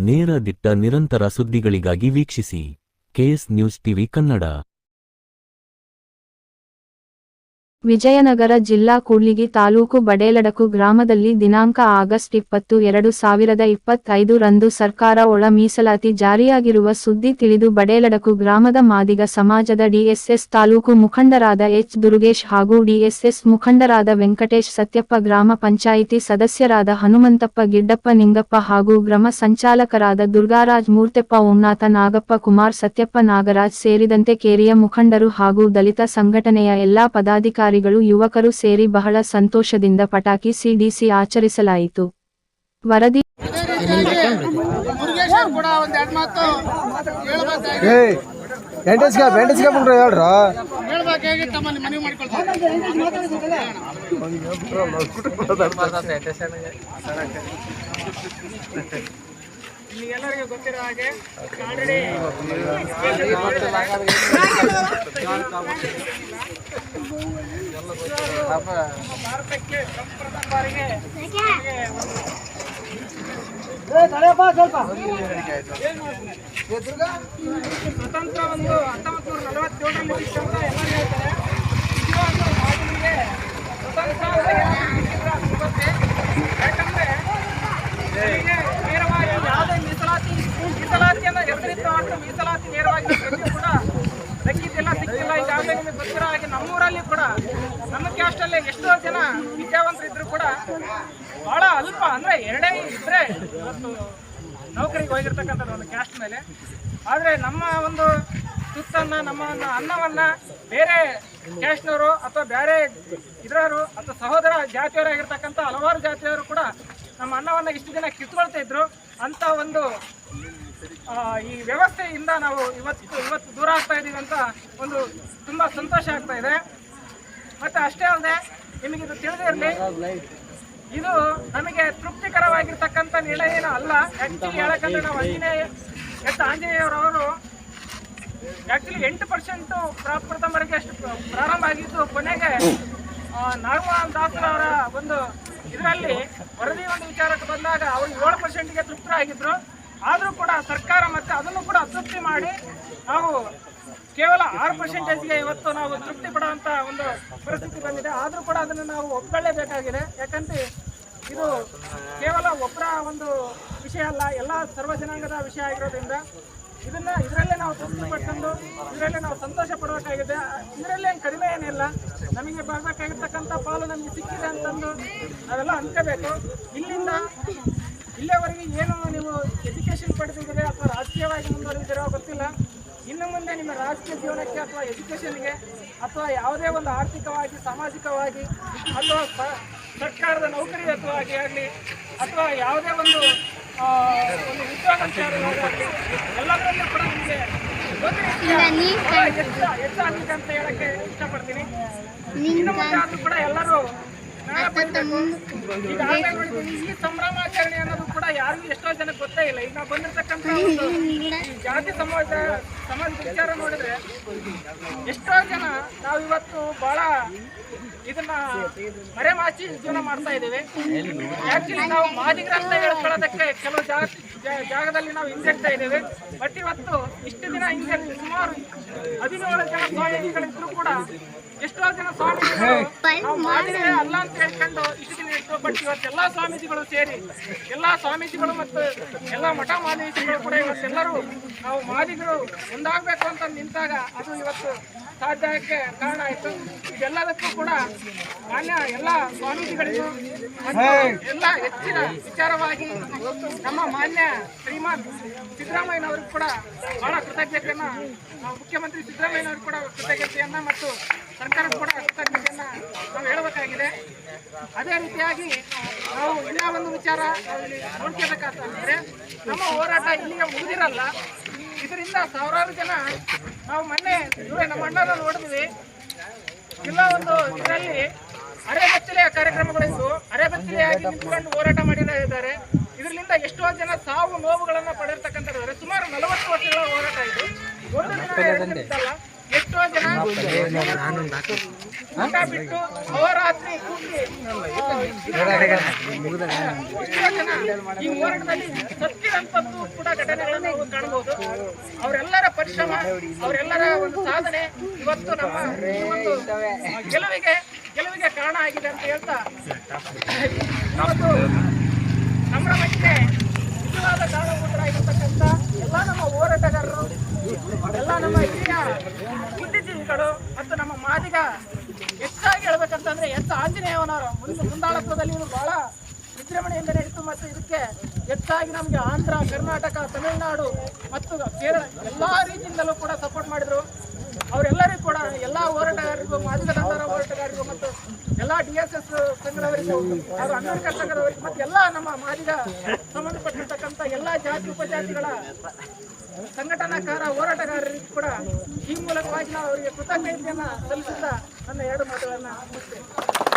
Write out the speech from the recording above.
ನೇರ ದಿಟ್ಟ ನಿರಂತರ ಸುದ್ದಿಗಳಿಗಾಗಿ ವೀಕ್ಷಿಸಿ KS news TV Kannada. Vijayanagara ಜಿಲ್ಲಾ ಕೂಡ್ಲಿಗಿ ತಾಲೂಕು ಬಡೇಲಡಕು ಗ್ರಾಮದಲ್ಲಿ ದಿನಾಂಕ ಆಗಸ್ಟ್ 20, 2025 ರಂದು ಸರ್ಕಾರ ಒಳ ಮೀಸಲಾತಿ ಜಾರಿಯಾಗಿರುವ ಸುದ್ದಿ ತಿಳಿದು ಬಡೇಲಡಕು ಗ್ರಾಮದ ಮಾದಿಗ ಸಮಾಜದ ಡಿಎಸ್ಎಸ್ ತಾಲೂಕು ಮುಖಂಡರಾದ ಎಚ್. ದುರುಗೇಶ್ ಹಾಗೂ ಡಿಎಸ್ಎಸ್ ಮುಖಂಡರಾದ ವೆಂಕಟೇಶ್ ಸತ್ಯಪ್ಪ, ಗ್ರಾಮ ಪಂಚಾಯಿತಿ ಸದಸ್ಯರಾದ ಹನುಮಂತಪ್ಪ, ಗಿಡ್ಡಪ್ಪ, ನಿಂಗಪ್ಪ ಹಾಗೂ ಗ್ರಾಮ ಸಂಚಾಲಕರಾದ ದುರ್ಗಾರಾಜ್, ಮೂರ್ತೆಪ್ಪ, ಓಂನಾಥ, ನಾಗಪ್ಪ, ಕುಮಾರ್, ಸತ್ಯಪ್ಪ, ನಾಗರಾಜ್ ಸೇರಿದಂತೆ ಕೇರಿಯ ಮುಖಂಡರು ಹಾಗೂ ದಲಿತ ಸಂಘಟನೆಯ ಎಲ್ಲಾ ಪದಾಧಿಕಾರಿಗಳು, ಯುವಕರು ಸೇರಿ ಬಹಳ ಸಂತೋಷದಿಂದ ಪಟಾಕಿ ಸಿಡಿಸಿ ಆಚರಿಸಲಾಯಿತು. ವರದಿ ಇಲ್ಲಿ ಎಲ್ಲರಿಗೂ ಗೊತ್ತಿರೋ ಹಾಗೆ ಆಲ್ರೆಡಿ ಭಾರತಕ್ಕೆ ಪ್ರಥಮ ಬಾರಿಗೆ ಸ್ವತಂತ್ರ ಒಂದು 1947ರಲ್ಲಿ ಸಿಕ್ಕಂತ ಎಲ್ಲರೂ ಹೇಳ್ತಾರೆ. ಸ್ವತಂತ್ರ ಯಾಕಂದ್ರೆ ನೇರವಾಗಿ ಯಾವುದೇ ಮೀಸಲಾತಿಯನ್ನು ಹೆಸರಿತ್ತು ಅಷ್ಟು ಮೀಸಲಾತಿ ನೇರವಾಗಿ ಕೂಡ ಸಿಕ್ಕಿದ್ದಿಲ್ಲ. ಈಗಾಗಲೇ ನಿಮಗೆ ಗೊತ್ತಿರೋ ಹಾಗೆ ನಮ್ಮೂರಲ್ಲಿ ಕೂಡ ನಮ್ಮ ಕ್ಯಾಸ್ಟಲ್ಲಿ ಎಷ್ಟೋ ಜನ ವಿದ್ಯಾವಂತರು ಇದ್ರು ಕೂಡ ಬಹಳ ಅಲ್ಪ, ಅಂದ್ರೆ 2 ಇದ್ರೆ ಇವತ್ತು ನೌಕರಿಗೆ ಹೋಗಿರ್ತಕ್ಕಂಥದ್ದು ಒಂದು ಕ್ಯಾಸ್ಟ್ ಮೇಲೆ. ಆದರೆ ನಮ್ಮ ಒಂದು ತುತ್ತನ್ನ, ನಮ್ಮ ಅನ್ನವನ್ನ ಬೇರೆ ಕ್ಯಾಸ್ಟ್ನವರು ಅಥವಾ ಬೇರೆ ಇದ್ರವರು ಅಥವಾ ಸಹೋದರ ಜಾತಿಯವರಾಗಿರ್ತಕ್ಕಂಥ ಹಲವಾರು ಜಾತಿಯವರು ಕೂಡ ನಮ್ಮ ಅನ್ನವನ್ನು ಇಷ್ಟು ದಿನ ಕಿತ್ಕೊಳ್ತಾ ಇದ್ರು. ಅಂತ ಒಂದು ಈ ವ್ಯವಸ್ಥೆಯಿಂದ ನಾವು ಇವತ್ತು ದೂರ ಆಗ್ತಾ ಇದ್ದೀವಿ ಅಂತ ಒಂದು ತುಂಬ ಸಂತೋಷ ಆಗ್ತಾ ಇದೆ. ಮತ್ತು ಅಷ್ಟೇ ಅಲ್ಲದೆ ನಿಮಗಿದು ತಿಳಿದಿರಲಿ, ಇದು ನಮಗೆ ತೃಪ್ತಿಕರವಾಗಿರ್ತಕ್ಕಂಥ ನಿರ್ಣಯ ಏನೂ ಅಲ್ಲ. ಆ್ಯಕ್ಚುಲಿ ಹೇಳಕ್ಕಂದ್ರೆ ನಾವು ಆಂಜನೇಯರವರು ಆ್ಯಕ್ಚುಲಿ 8% ಪ್ರಥಮರಿಗೆ ಅಷ್ಟು ಪ್ರಾರಂಭ ಆಗಿದ್ದು. ಕೊನೆಗೆ ನಾಗಮೋಹನ್ ದಾಸರವರ ಒಂದು ಇದರಲ್ಲಿ ವರದಿ ಒಂದು ವಿಚಾರಕ್ಕೆ ಬಂದಾಗ ಅವರು 7%ಗೆ ತೃಪ್ತರಾಗಿದ್ದರು. ಆದರೂ ಕೂಡ ಸರ್ಕಾರ ಮತ್ತೆ ಅದನ್ನು ಕೂಡ ಅತೃಪ್ತಿ ಮಾಡಿ ನಾವು ಕೇವಲ 6%ಗೆ ಇವತ್ತು ನಾವು ತೃಪ್ತಿ ಪಡುವಂಥ ಒಂದು ಪರಿಸ್ಥಿತಿ ಬಂದಿದೆ. ಆದರೂ ಕೂಡ ಅದನ್ನು ನಾವು ಒಪ್ಕೊಳ್ಳೇಬೇಕಾಗಿದೆ. ಯಾಕಂದರೆ ಇದು ಕೇವಲ ಒಬ್ಬರ ಒಂದು ವಿಷಯ ಅಲ್ಲ, ಎಲ್ಲ ಸರ್ವ ಜನಾಂಗದ ವಿಷಯ ಆಗಿರೋದ್ರಿಂದ ಇದರಲ್ಲೇ ನಾವು ತೃಪ್ತಿ ಪಡ್ಕೊಂಡು ಇದರಲ್ಲೇ ನಾವು ಸಂತೋಷ ಪಡಬೇಕಾಗಿದೆ. ಇದರಲ್ಲೇನು ಕಡಿಮೆ ಏನಿಲ್ಲ, ನಮಗೆ ಬರಬೇಕಾಗಿರ್ತಕ್ಕಂಥ ಪಾಲು ನಮಗೆ ಸಿಕ್ಕಿದೆ ಅಂತಂದು ನಾವೆಲ್ಲ ಅನ್ಕೋಬೇಕು. ಇಲ್ಲಿವರೆಗೆ ಏನು ನೀವು ಎಜುಕೇಷನ್ ಪಡೆದಿದ್ದೀರಿ ಅಥವಾ ರಾಜಕೀಯವಾಗಿ ಮುಂದುವರೆದಿರೋ ಗೊತ್ತಿಲ್ಲ. ಇನ್ನು ಮುಂದೆ ನಿಮ್ಮ ರಾಜಕೀಯ ಜೀವನಕ್ಕೆ ಅಥವಾ ಎಜುಕೇಷನ್ಗೆ ಅಥವಾ ಯಾವುದೇ ಒಂದು ಆರ್ಥಿಕವಾಗಿ, ಸಾಮಾಜಿಕವಾಗಿ ಅಥವಾ ಸರ್ಕಾರದ ನೌಕರಿ ಆಗಲಿ ಅಥವಾ ಯಾವುದೇ ಒಂದು ಉದ್ಯೋಗ ವಿಚಾರವಾಗಲಿ ಎಲ್ಲದರಲ್ಲೂ ಕೂಡ ನಿಮಗೆ ಹೆಚ್ಚಾಗಲಿದೆ ಅಂತ ಹೇಳಕ್ಕೆ ಇಷ್ಟಪಡ್ತೀನಿ. ಇನ್ನು ಮುಂದೆ ಆದರೂ ಕೂಡ ಎಲ್ಲರೂ ಈಗಾಗಲೇ ನೋಡಿದ್ದೀವಿ, ಈ ಸಂಭ್ರಮಾಚರಣೆ ಅನ್ನೋದು ಕೂಡ ಯಾರಿಗೂ ಎಷ್ಟೋ ಜನಕ್ಕೆ ಗೊತ್ತೇ ಇಲ್ಲ. ಈಗ ನಾವು ಬಂದಿರತಕ್ಕಂಥ ಒಂದು ಜಾತಿ ಸಮಾಜದ ವಿಚಾರ ನೋಡಿದ್ರೆ ಎಷ್ಟೋ ಜನ ನಾವು ಇವತ್ತು ಬಹಳ ಇದನ್ನ ಮರೆಮಾಚಿ ಜೀವನ ಮಾಡ್ತಾ ಇದ್ದೇವೆ. ಆಕ್ಚುಲಿ ನಾವು ಮಾದಿಗರಂತ ಹೇಳ್ಕೊಳ್ಳೋದಕ್ಕೆ ಕೆಲವು ಜಾಗದಲ್ಲಿ ನಾವು ಹಿಂಜರಿತಾ ಇದ್ದೇವೆ. ಬಟ್ ಇವತ್ತು ಇಷ್ಟು ದಿನ ಹಿಂಜರಿಸಿ ಸುಮಾರು 17 ಜನ ಸ್ವಾಮೀಜಿಗಳಿದ್ರು ಕೂಡ ಎಷ್ಟೋ ಜನ ಸ್ವಾಮೀಜಿಗಳು ನಾವು ಮಾದಿಗರೇ ಅಲ್ಲ ಅಂತ ಹೇಳ್ಕೊಂಡು ಇಷ್ಟು ದಿನ ಇಟ್ಟು. ಬಟ್ ಇವತ್ತು ಎಲ್ಲ ಸ್ವಾಮೀಜಿಗಳು ಸೇರಿ, ಎಲ್ಲ ಸ್ವಾಮೀಜಿಗಳು ಮತ್ತು ಎಲ್ಲ ಮಠ ಮಾದೇಶಿಗಳು ಕೂಡ ಇವತ್ತೆಲ್ಲರೂ ನಾವು ಮಾದಿಗರು ಒಂದಾಗಬೇಕು ಅಂತ ನಿಂತಾಗ ಅದು ಇವತ್ತು ಸಾಧ್ಯಕ್ಕೆ ಕಾರಣ ಆಯಿತು. ಇದೆಲ್ಲದಕ್ಕೂ ಕೂಡ ಮಾನ್ಯ ಎಲ್ಲ ಸ್ವಾಮೀಜಿಗಳಿಗೂ ಮತ್ತು ಎಲ್ಲ ಹೆಚ್ಚಿನ ವಿಚಾರವಾಗಿ ನಮ್ಮ ಮಾನ್ಯ ಶ್ರೀಮಾನ್ ಸಿದ್ದರಾಮಯ್ಯನವ್ರಿಗೂ ಕೂಡ ಬಹಳ ಕೃತಜ್ಞತೆಯನ್ನು, ಮುಖ್ಯಮಂತ್ರಿ ಸಿದ್ದರಾಮಯ್ಯನವ್ರಿಗೆ ಕೂಡ ಕೃತಜ್ಞತೆಯನ್ನು ಮತ್ತು ಸರ್ಕಾರ ಕೂಡ ಕೃತಜ್ಞತೆಯನ್ನು ನಾವು ಹೇಳಬೇಕಾಗಿದೆ. ಅದೇ ರೀತಿಯಾಗಿ ನಾವು ಇನ್ನೂ ಒಂದು ವಿಚಾರ ಇಲ್ಲಿ ನೋಡ್ಕೋಬೇಕಾದ್ರೆ ನಮ್ಮ ಹೋರಾಟ ಇಲ್ಲಿಗೆ ಮುಗಿದಿರಲ್ಲ. ಇದರಿಂದ ಸಾವಿರಾರು ಜನ ನಾವು ಮೊನ್ನೆ ನಮ್ಮ ಅಣ್ಣನ ನೋಡಿದ್ವಿ. ಎಲ್ಲ ಒಂದು ಇದರಲ್ಲಿ ಅರೆಬೆತ್ತಲೆಯ ಕಾರ್ಯಕ್ರಮಗಳಿದ್ದು ಅರೆಬೆತ್ತಲೆಯಾಗಿ ನಿಂತ್ಕೊಂಡು ಹೋರಾಟ ಮಾಡಿದ್ದಾರೆ. ಇದರಿಂದ ಎಷ್ಟೋ ಜನ ಸಾವು ನೋವುಗಳನ್ನು ಪಡೆದಿರ್ತಕ್ಕಂಥದ್ದು. ಸುಮಾರು 40 ವರ್ಷಗಳ ಹೋರಾಟ ಇದು. ಒಂದು ದಿನ ಅಲ್ಲ, ಎಷ್ಟೋ ಜನ ಊಟ ಬಿಟ್ಟು ಅಹೋರಾತ್ರಿ ಕೂತಿ ಎಷ್ಟೋ ಜನ ಈ ಹೋರಾಟದಲ್ಲಿ ಸತ್ತಿರಂತದ್ದು ಕೂಡ ಘಟನೆಗಳನ್ನು ನಾವು ಕಾಣಬಹುದು. ಅವರೆಲ್ಲರ ಪರಿಶ್ರಮ, ಅವರೆಲ್ಲರ ಒಂದು ಸಾಧನೆ ಇವತ್ತು ನಮ್ಮ ಈ ಒಂದು ಗೆಲುವಿಗೆ ಕಾರಣ ಆಗಿದೆ ಅಂತ ಹೇಳ್ತಾ ಇವತ್ತು ಸಂಭ್ರಮಕ್ಕೆ ನಿಜವಾದ ಕಾರಣಭೂತರಾಗಿರ್ತಕ್ಕಂಥ ಎಲ್ಲ ನಮ್ಮ ಹೋರಾಟಗಾರರು, ಎಲ್ಲ ನಮ್ಮ ಹಿರಿಯ ಬುದ್ಧಿಜೀವಿಗಳು ಮತ್ತು ನಮ್ಮ ಮಾದಿಗ ಹೆಚ್ಚಾಗಿ ಹೇಳ್ಬೇಕಂತಂದ್ರೆ ಆಂಜನೇಯವನವರು ಮುಂದಾಳತ್ವದಲ್ಲಿ ಇದು ಬಹಳ ವಿಜೃಂಭಣೆಯಿಂದ ನಡೀತು ಮತ್ತು ಇದಕ್ಕೆ ಹೆಚ್ಚಾಗಿ ನಮಗೆ ಆಂಧ್ರ, ಕರ್ನಾಟಕ, ತಮಿಳುನಾಡು ಮತ್ತು ಕೇರಳ ಎಲ್ಲ ರೀತಿಯಿಂದಲೂ ಕೂಡ ಸಪೋರ್ಟ್ ಮಾಡಿದ್ರು. ಅವರೆಲ್ಲರಿಗೂ ಕೂಡ ಎಲ್ಲ ಹೋರಾಟಗಾರರಿಗೂ, ಮಾದಿಗ ದಂಡರ ಹೋರಾಟಗಾರರಿಗೂ ಮತ್ತು ಎಲ್ಲ DSS ಸಂಘದವರಿಗೂ ಹಾಗೂ ಅಂಬೇಡ್ಕರ್ ಸಂಘದವರಿಗೂ ಮತ್ತು ಎಲ್ಲ ನಮ್ಮ ಮಾದಿಗ ಸಂಬಂಧಪಟ್ಟಿರ್ತಕ್ಕಂಥ ಎಲ್ಲ ಜಾತಿ ಉಪಜಾತಿಗಳ ಸಂಘಟನಾಕಾರ ಹೋರಾಟಗಾರರಿಗೂ ಕೂಡ ಈ ಮೂಲಕವಾಗಿ ನಾವು ಅವರಿಗೆ ಕೃತಜ್ಞತೆಯನ್ನು ಸಲ್ಲಿಸುತ್ತಾ ನನ್ನ ಎರಡು ಮಾತುಗಳನ್ನು ಮುಗಿಸ್ತೇನೆ.